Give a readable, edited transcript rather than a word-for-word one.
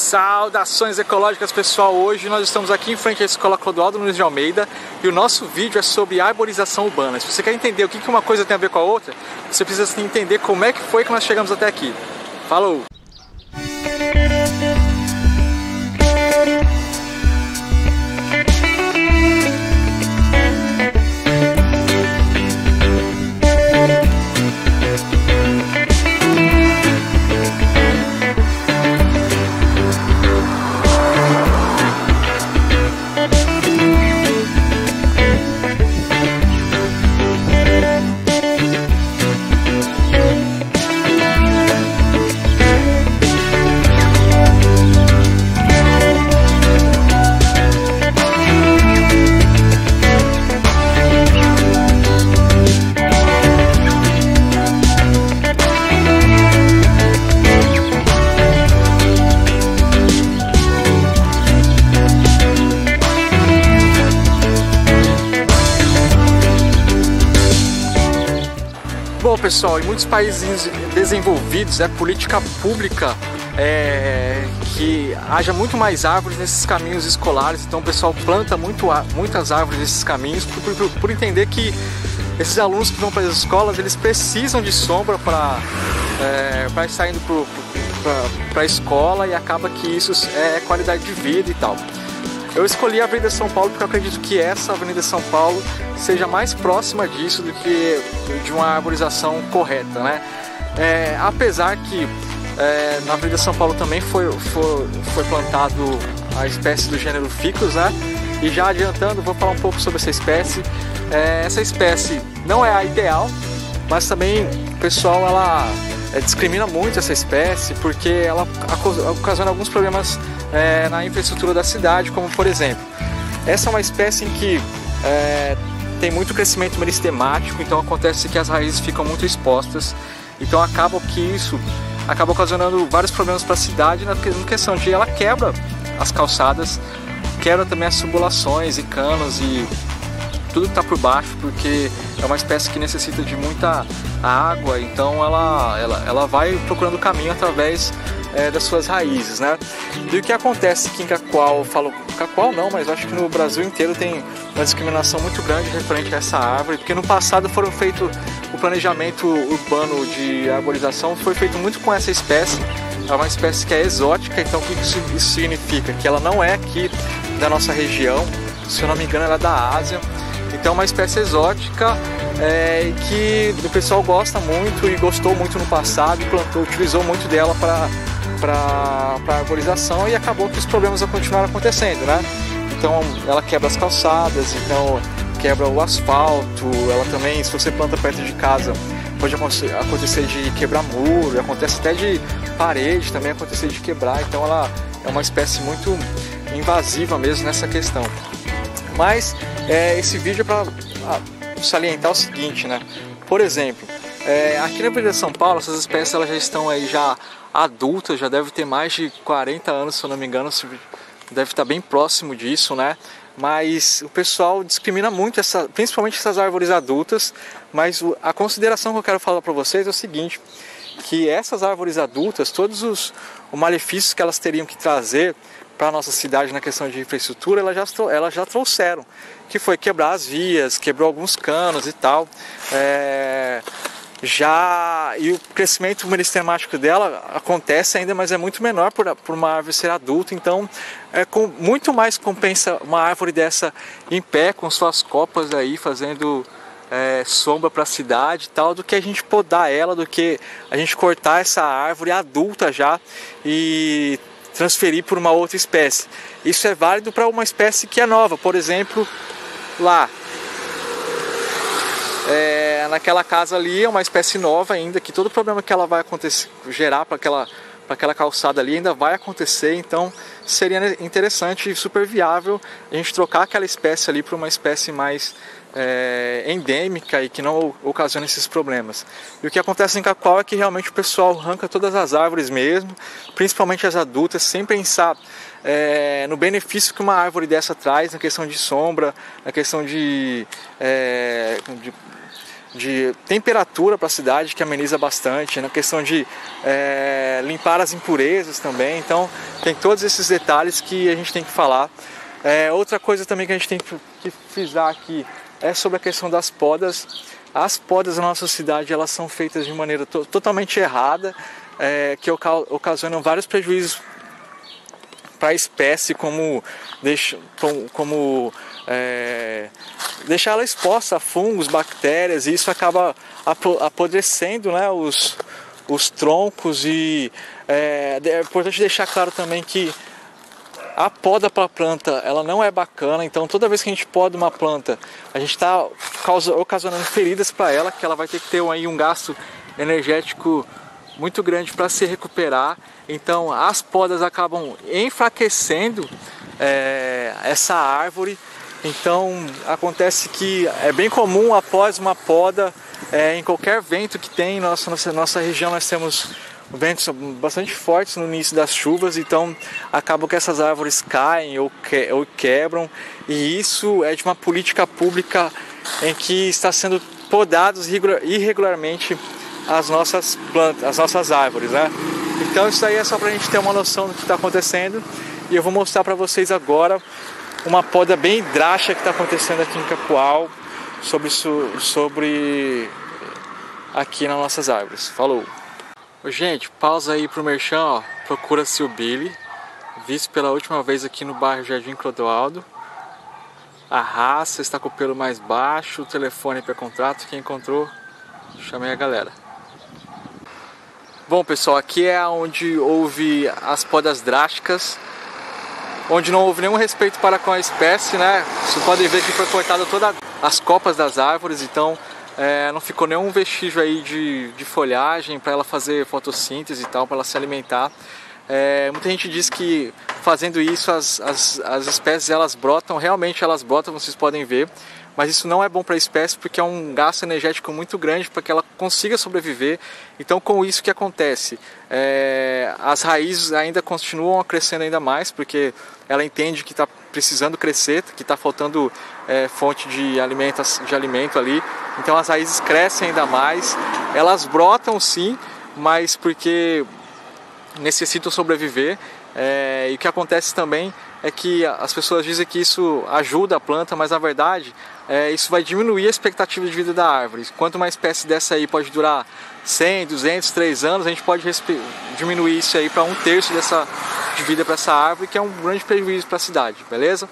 Saudações ecológicas, pessoal! Hoje nós estamos aqui em frente à Escola Clodoaldo Nunes de Almeida e o nosso vídeo é sobre arborização urbana. Se você quer entender o que uma coisa tem a ver com a outra, você precisa entender como é que foi que nós chegamos até aqui. Falou! Bom, pessoal, em muitos países desenvolvidos é política pública que haja muito mais árvores nesses caminhos escolares. Então o pessoal planta muitas árvores nesses caminhos por entender que esses alunos que vão para as escolas, eles precisam de sombra para estar indo para a escola, e acaba que isso é qualidade de vida e tal. Eu escolhi a Avenida São Paulo porque eu acredito que essa Avenida São Paulo seja mais próxima disso do que de uma arborização correta, né? Apesar que na Avenida São Paulo também foi plantado a espécie do gênero Ficus, né? E já adiantando, vou falar um pouco sobre essa espécie. Essa espécie não é a ideal, mas também o pessoal discrimina muito essa espécie porque ela ocasiona alguns problemas na infraestrutura da cidade, como por exemplo, essa é uma espécie em que tem muito crescimento meristemático, então acontece que as raízes ficam muito expostas, então acaba que isso acaba ocasionando vários problemas para a cidade na questão de ela quebra as calçadas, quebra também as tubulações e canos e tudo que está por baixo, porque é uma espécie que necessita de muita água, então ela vai procurando caminho através das suas raízes, né? E o que acontece aqui em Cacoal, Cacoal não, mas eu acho que no Brasil inteiro tem uma discriminação muito grande referente a essa árvore, porque no passado o planejamento urbano de arborização foi feito muito com essa espécie. É uma espécie que é exótica, então o que isso significa? Que ela não é aqui da nossa região, se eu não me engano ela é da Ásia. Então é uma espécie exótica que o pessoal gosta muito e gostou muito no passado e utilizou muito dela para arborização, e acabou que os problemas continuaram acontecendo, né? Então ela quebra as calçadas, então quebra o asfalto, ela também, se você planta perto de casa, pode acontecer de quebrar muro, acontece até de parede também acontecer de quebrar, então ela é uma espécie muito invasiva mesmo nessa questão. Mas esse vídeo é para salientar o seguinte, né? Por exemplo, aqui na Avenida São Paulo, essas espécies elas já estão aí já adultas, já deve ter mais de 40 anos, se eu não me engano, deve estar bem próximo disso, né? Mas o pessoal discrimina muito, principalmente essas árvores adultas, mas a consideração que eu quero falar para vocês é o seguinte, que essas árvores adultas, todos os malefícios que elas teriam que trazer para a nossa cidade na questão de infraestrutura, elas já trouxeram, que foi quebrar as vias, quebrou alguns canos e tal, e o crescimento meristemático dela acontece ainda, mas é muito menor por uma árvore ser adulta, então muito mais compensa uma árvore dessa em pé, com suas copas aí, fazendo sombra para a cidade e tal, do que a gente podar ela, do que a gente cortar essa árvore adulta já e transferir por uma outra espécie. Isso é válido para uma espécie que é nova, por exemplo, lá naquela casa ali é uma espécie nova ainda, que todo problema que ela vai gerar para aquela calçada ali ainda vai acontecer, então seria interessante e super viável a gente trocar aquela espécie ali para uma espécie mais endêmica e que não ocasiona esses problemas. E o que acontece em Cacoal é que realmente o pessoal arranca todas as árvores mesmo, principalmente as adultas, sem pensar no benefício que uma árvore dessa traz na questão de sombra, na questão de de temperatura para a cidade, que ameniza bastante, na questão de limpar as impurezas também. Então tem todos esses detalhes que a gente tem que falar. Outra coisa também que a gente tem que frisar aqui é sobre a questão das podas. As podas na nossa cidade, elas são feitas de maneira totalmente errada, que ocasionam vários prejuízos para a espécie, como deixar ela exposta a fungos, bactérias, e isso acaba apodrecendo, né, os troncos. E é importante deixar claro também que a poda para a planta, ela não é bacana. Então toda vez que a gente poda uma planta, a gente está ocasionando feridas para ela, que ela vai ter que ter aí um gasto energético muito grande para se recuperar. Então as podas acabam enfraquecendo essa árvore. Então acontece que é bem comum, após uma poda, em qualquer vento que tem, nossa região nós temos ventos bastante fortes no início das chuvas, então acaba que essas árvores caem ou quebram, e isso é de uma política pública em que está sendo podados irregularmente as nossas plantas, as nossas árvores, né? Então isso aí é só para a gente ter uma noção do que está acontecendo, e eu vou mostrar para vocês agora uma poda bem drástica que está acontecendo aqui em Capoal sobre aqui nas nossas árvores. Falou! Gente, pausa aí pro merchan, ó. Procura-se o Billy, visto pela última vez aqui no bairro Jardim Clodoaldo. A raça está com o pelo mais baixo, o telefone para contrato. Quem encontrou, chamei a galera. Bom, pessoal, aqui é onde houve as podas drásticas, onde não houve nenhum respeito para com a espécie, né? Vocês podem ver que foi cortada todas as copas das árvores, então não ficou nenhum vestígio aí de folhagem para ela fazer fotossíntese e tal, para ela se alimentar. Muita gente diz que fazendo isso as espécies elas brotam, realmente elas brotam, vocês podem ver, mas isso não é bom para a espécie, porque é um gasto energético muito grande para que ela consiga sobreviver. Então com isso que acontece, as raízes ainda continuam crescendo ainda mais, porque ela entende que está precisando crescer, que está faltando fonte de alimento ali. Então as raízes crescem ainda mais, elas brotam sim, mas porque necessitam sobreviver. E o que acontece também é que as pessoas dizem que isso ajuda a planta, mas na verdade isso vai diminuir a expectativa de vida da árvore. Quanto uma espécie dessa aí pode durar 100, 200, 3 anos, a gente pode diminuir isso aí para 1/3 de vida para essa árvore, que é um grande prejuízo para a cidade, beleza?